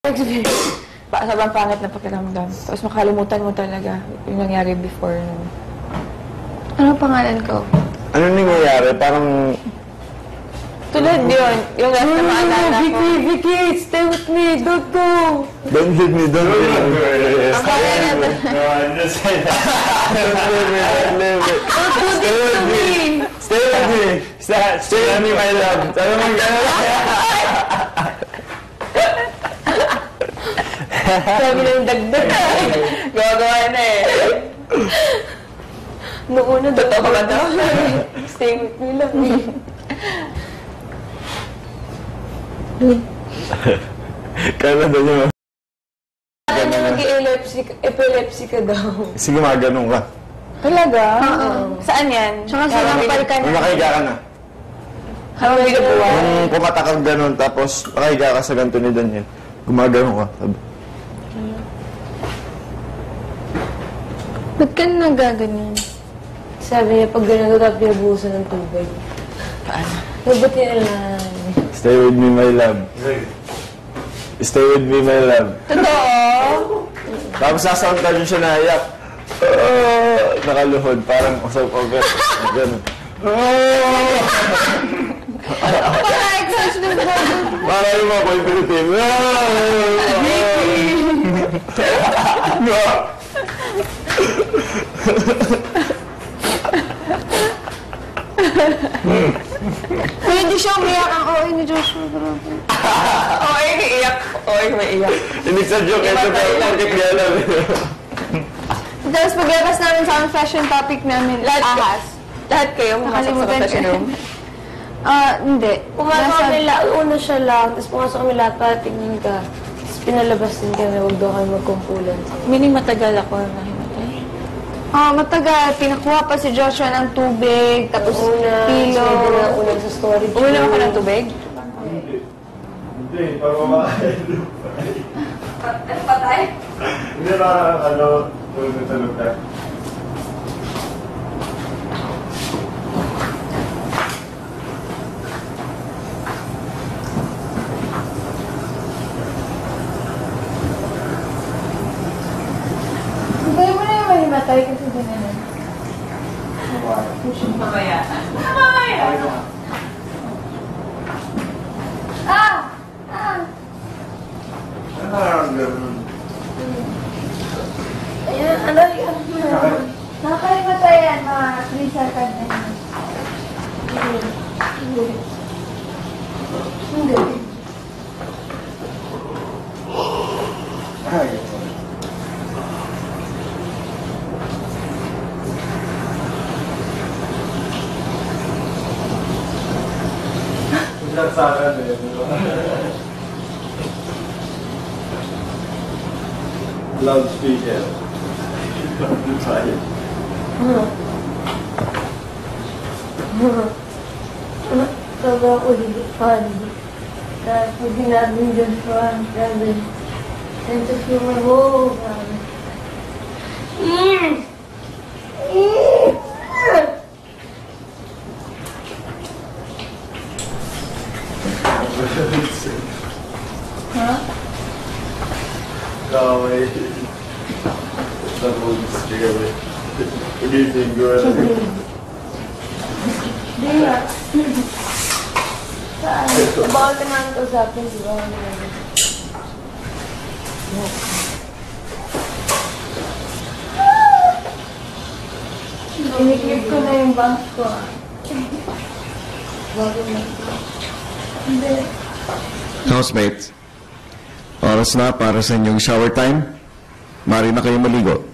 Sobrang pangit na pakiramdam. Tapos makalimutan mo talaga yung nangyari before. Ano pangalan ko? Ano nangyayari? Parang... Tulad yun. Yung last na maalala ko. Vicky, stay with me. Don't go. Don't leave me, don't leave me. Ang pangalan na... Don't leave me. Stay with me. Stay with me. Stay with me, my love. Sabi mo gano'n. Sabi na yung dagdag. Gagawa na eh. Noong una, Totoo ka daw. stay with me lang eh. Kaya na niyo. Ano nag-epilepsy ka daw? Sige, ganun ka. Talaga? Oo. Saan yan? Tsaka sinampal ka Nung na. nakahiga ka na. Habang binubuhay? Nung pumata kang ganun, tapos nakahiga ka sa ganito ni Daniel, gumagano ka. Ba't ka nagaganyan? Sabi niya, pag gano'n daw dapat pinabuhusan ng tubig. Paano? Ba't yun lang? Stay with me, my love. Stay with me, my love. Totoo? Tapos sasound ka siya naiyak. Nakaluhod, parang usap over. Ganun. Para yung mga boy Pilipino. Hindi siya umiyak ang OA ni Joshua. Oy, iiyak. Oy, may iyak. Hindi sa joke, ito pa yung market niya alam. Tapos paglabas namin sa fashion topic namin, ahas. Lahat kayo pumasok sa confession room? Hindi. Pumasok kami una siya lang, tapos pumasok kami lahat para tingnan ka. Tapos pinalabas din kami, huwag daw kami magkumpulan. Meaning matagal ako na himatay? Matagal. Pinakuha pa si Joshua ng tubig, tapos pilo. Una sa story. Uminom ako ng tubig? Hindi, parang kumakain. Ano patay? Hindi na, tulog ka. Hintay mo na yung mahimatay kasi din na. Mamaya. Mamaya. Ayan, ano yun? Nakakalimatay yan, mga 3 seconds na yun. Hindi. Sa akin eh. Loudspeaker. Sabi ako, hindi funny. Tapos pag ginabing dyan sa sabi, sense of humor mo, sabi. Kaway. Tapos, sigari. Pagising ko. Hindi nga. Saan? Bawal naman ito sa akin, di ba? Iniklip ko na yung bangs ko, Bago na ito. Hindi. Housemates, oras na para sa inyong shower time. Mari na kayo maligo.